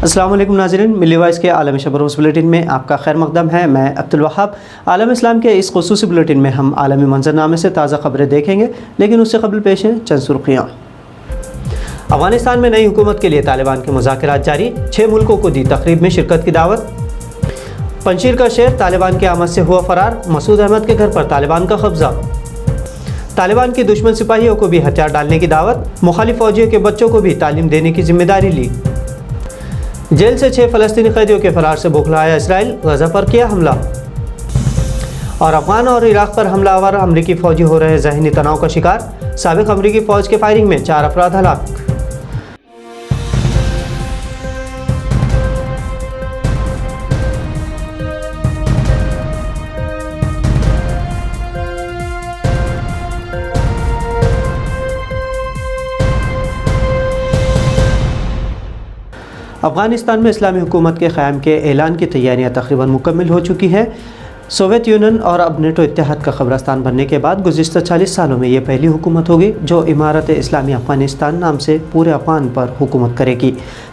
अस्सलाम वालेकुम नाज़रीन, मिली वॉइस के आलमी शब रोज़ बुलेटिन में आपका खैर मक़दम है। मैं अब्दुल वहाब। आलम इस्लाम के इस ख़ुसूसी बुलेटिन में हम आलमी मंजरनामे से ताज़ा खबरें देखेंगे, लेकिन उससे कबल पेश हैं चंद सुर्खियाँ। अफ़गानिस्तान में नई हुकूमत के लिए तालिबान के मुज़ाकरात जारी, 6 मुल्कों को दी तक़रीब में शिरकत की दावत। पंजशीर का शहर तालिबान की आमद से हुआ फ़रार, मसूद अहमद के घर पर तालिबान का कब्ज़ा। तालिबान के दुश्मन सिपाहियों को भी हथियार डालने की दावत, मुखालिफ फ़ौजियों के बच्चों को भी तालीम देने की जिम्मेदारी ली। जेल से 6 फ़लस्तीनी कैदियों के फरार से बौखलाया इसराइल, गज़ा पर किया हमला। और अफ़गान और इराक़ पर हमलावर अमरीकी फ़ौजी हो रहे ज़हनी तनाव का शिकार, साबिक़ अमरीकी फ़ौज के फायरिंग में 4 अफराद हलाक। अफ़गानिस्तान में इस्लामी हुकूमत के क़याम के ऐलान की तैयारियां तकरीबन मुकम्मल हो चुकी हैं। सोवियत यूनियन और अब नेटो इत्तेहाद का क़ब्रस्तान बनने के बाद गुज़िश्ता 40 सालों में ये पहली हुकूमत होगी जो इमारत इस्लामी अफ़गानिस्तान नाम से पूरे अफ़गान पर हुकूमत करेगी।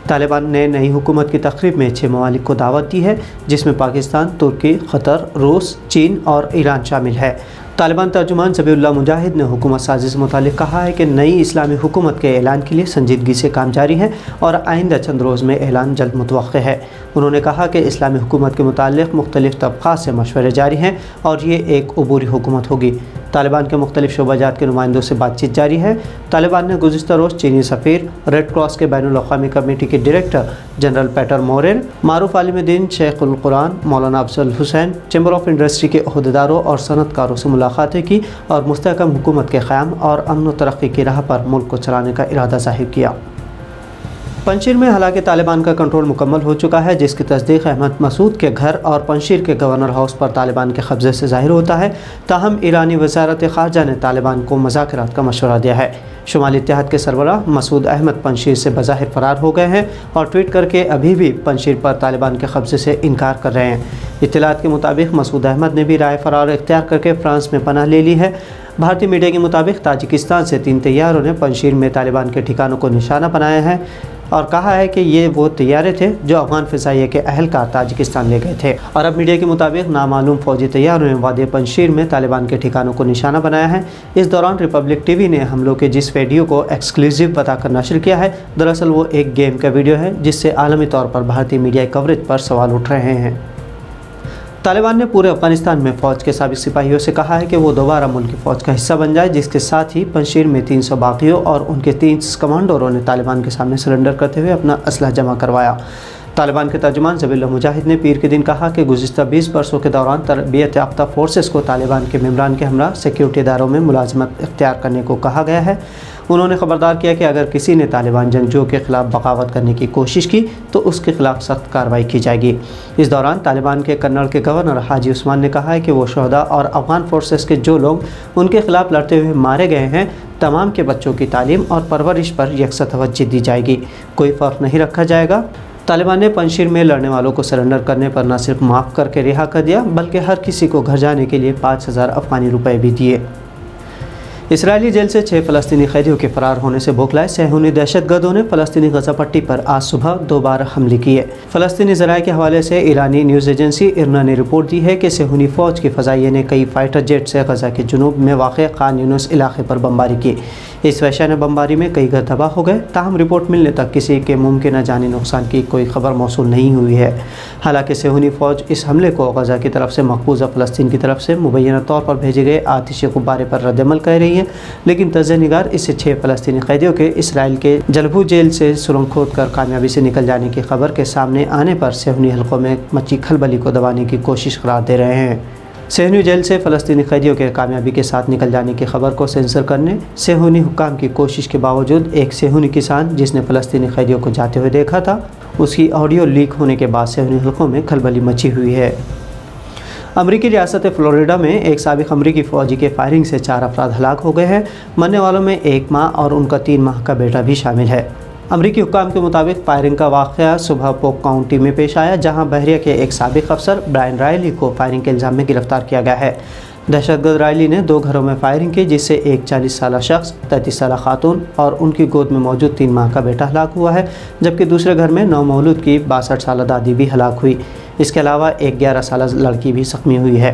तालिबान ने नई हुकूमत की तक़रीब में 6 ममालिक को दावत दी है, जिसमें पाकिस्तान, तुर्की, क़तर, रूस, चीन और ईरान शामिल है। तालिबान तर्जुमान ज़बीहुल्लाह मुजाहिद ने हुकूमत साज़ी से मुतालिक कहा है कि नई इस्लामी हुकूमत के ऐलान के लिए संजीदगी से काम जारी है और आइंदा चंद रोज़ में ऐलान जल्द मुतवक्किल है। उन्होंने कहा कि इस्लामी हुकूमत के मुतालिक मुख्तलिफ तबक़ात से मशवरे जारी हैं और ये एक अबूरी हुकूमत होगी। तालिबान के मुख्तलिफ शोबाजात के नुमाइंदों से बातचीत जारी है। तालिबान ने गुज़िश्ता रोज़ चीनी सफ़ीर, रेड क्रॉस के बैनुल अक़वामी कमेटी के डायरेक्टर जनरल पीटर मोरेन, मारूफ आलिम दीन शेखुल कुरान मौलाना Afzal Hussain, chamber of industry के अहदेदारों और सनतकारों से मुलाकातें की और मुस्तहकम हुकूमत के क़याम और अमन व तरक्की की राह पर मुल्क को चलाने का इरादा ज़ाहिर किया। पंजशीर में हालांकि तालिबान का कंट्रोल मुकम्मल हो चुका है, जिसकी तस्दीक अहमद मसूद के घर और पंजशीर के गवर्नर हाउस पर तालिबान के कब्ज़े से ज़ाहिर होता है। ताहम ईरानी वज़ारत ख़ारजा ने तालिबान को मुज़ाकरात का मशवरा दिया है। शुमाली इत्तेहाद के सरबराह मसूद अहमद पंजशीर से बज़ाहिर फ़रार हो गए हैं और ट्वीट करके अभी भी पंजशीर पर तालिबान के कब्ज़े से इनकार कर रहे हैं। इत्तलात के मुताबिक मसूद अहमद ने भी राय फ़रार इख्तियार करके फ़्रांस में पनाह ले ली है। भारतीय मीडिया के मुताबिक ताजिकिस्तान से 3 तैयारों ने पंजशीर में तालिबान के ठिकानों को निशाना बनाया है और कहा है कि ये वो तैयारे थे जो अफ़गान फ़िज़ाइया के अहलकार ताजिकिस्तान ले गए थे। अरब मीडिया के मुताबिक नामालूम फ़ौजी तैयारों ने वादी पंजशीर में तालिबान के ठिकानों को निशाना बनाया है। इस दौरान रिपब्लिक टीवी ने हमलों के जिस वीडियो को एक्सक्लूसिव बताकर नशर किया है, दरअसल वो एक गेम का वीडियो है जिससे आलमी तौर पर भारतीय मीडिया कवरेज पर सवाल उठ रहे हैं। तालिबान ने पूरे अफ़गानिस्तान में फ़ौज के साबिक़ सिपाहियों से कहा है कि वो दोबारा मुल्क की फ़ौज का हिस्सा बन जाए, जिसके साथ ही पंजशीर में 300 बागियों और उनके 30 कमांडरों ने तालिबान के सामने सरेंडर करते हुए अपना असलहा जमा करवाया। तालिबान के तर्जुमान ज़बीहुल्लाह मुजाहिद ने पीर के दिन कहा कि गुज़िश्ता 20 बरसों के दौरान तरबियत याफ्ता फोर्सेस को तालिबान के मेम्बरान के हमरा सिक्योरिटी इदारों में मुलाजमत इख्तियार करने को कहा गया है। उन्होंने ख़बरदार किया कि अगर किसी ने तालिबान जंगजुओं के ख़िलाफ़ बगावत करने की कोशिश की तो उसके ख़िलाफ़ सख्त कार्रवाई की जाएगी। इस दौरान तालिबान के कन्नड़ के गवर्नर हाजी उस्मान ने कहा है कि वो शहदा और अफ़गान फोर्सेस के जो लोग उनके ख़िलाफ़ लड़ते हुए मारे गए हैं, तमाम के बच्चों की तालीम और परवरिश पर यकसा तवज्जो दी जाएगी, कोई फ़र्क नहीं रखा जाएगा। तालिबान ने पंजशीर में लड़ने वालों को सरेंडर करने पर न सिर्फ माफ़ करके रिहा कर दिया, बल्कि हर किसी को घर जाने के लिए 5000 अफ़गानी रुपये भी दिए। इसराइली जेल से 6 फ़लस्तीनी कैदियों के फ़रार होने से बौखलाए सेहूनी दहशतगर्दों ने फ़लस्तीनी गज़ा पट्टी पर आज सुबह 2 बार हमले किए। फ़लस्तीनी ज़राए के हवाले से ईरानी न्यूज़ एजेंसी इरना ने रिपोर्ट दी है कि सेहूनी फ़ौज की फ़ज़ाइया ने कई फ़ाइटर जेट से गज़ा के जुनूब में वाक़ खान यूनुस इलाक़े पर बमबारी की। इस वहशाना बमबारी में कई घर तबाह हो गए। ताहम रिपोर्ट मिलने तक किसी के मुमकिन जानी नुकसान की कोई खबर मौसूल नहीं हुई है। हालांकि सेहूनी फ़ौज इस हमले को गज़ा की तरफ से मकबूजा फ़लस्तीन की तरफ से मुबैना तौर पर भेजे गए आतिशी गुब्बारे पर रद्दअमल कह रही है, लेकिन तज़्ज़िया निगार इससे 6 फ़लस्तीनी कैदियों के इसराइल के जलबू जेल से सुरंग खोद कर कामयाबी से निकल जाने की खबर के सामने आने पर सेहूनी हलकों में मची खलबली को दबाने की कोशिश करार दे रहे हैं। सेहूनी जेल से फ़लस्तीनी कैदियों के कामयाबी के साथ निकल जाने की खबर को सेंसर करने सेहूनी हुक्काम की कोशिश के बावजूद एक सेहूनी किसान जिसने फ़लस्तीनी कैदियों को जाते हुए देखा था, उसकी ऑडियो लीक होने के बाद सेहूनी हलकों में खलबली मची हुई है। अमरीकी रियासत फ़्लोरिडा में एक साबिक़ अमरीकी फ़ौजी के फायरिंग से 4 अफराद हलाक हो गए हैं। मरने वालों में एक माँ और उनका 3 माह का बेटा भी शामिल है। अमरीकी हुक्काम के मुताबिक फायरिंग का वाक़या सुबह पोक काउंटी में पेश आया, जहां बहरिया के एक साबिक़ अफसर ब्रायन रायली को फायरिंग के इल्ज़ाम में गिरफ़्तार किया गया है। दहशतगर्द रायली ने 2 घरों में फायरिंग की, जिससे एक 40 साल शख्स, 33 साल खातून और उनकी गोद में मौजूद 3 माह का बेटा हलाक हुआ है, जबकि दूसरे घर में नौमौलूद की 62 साल दादी भी हलाक हुई। इसके अलावा एक 11 साल लड़की भी जख्मी हुई है।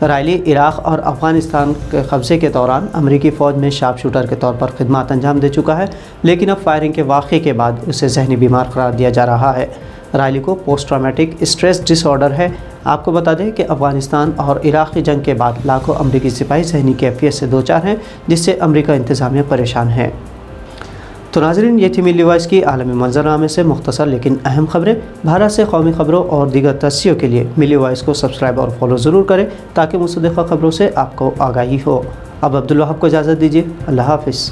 रायली इराक़ और अफ़गानिस्तान के कब्ज़े के दौरान अमरीकी फ़ौज में शार्प शूटर के तौर पर खिदमत अंजाम दे चुका है, लेकिन अब फायरिंग के वाक़े के बाद उसे जहनी बीमार करार दिया जा रहा है। रायली को पोस्ट ट्रॉमेटिक स्ट्रेस डिसऑर्डर है। आपको बता दें कि अफ़गानिस्तान और इराक़ की जंग के बाद लाखों अमरीकी सिपाही जहनी कैफियत से दो चार हैं, जिससे अमरीका इंतज़ामिया परेशान है। तो नाज़रीन, ये थी मिली वॉइस की आलमी मंजरनामे से मुख्तसर लेकिन अहम खबरें। भारत से कौमी खबरों और दीगर तस्सियों के लिए मिली वॉइस को सब्सक्राइब और फॉलो ज़रूर करें, ताकि मुसद्दक़ा खबरों से आपको आगाही हो। अब अब्दुल वहाब को इजाज़त दीजिए। अल्लाह हाफ़िज़।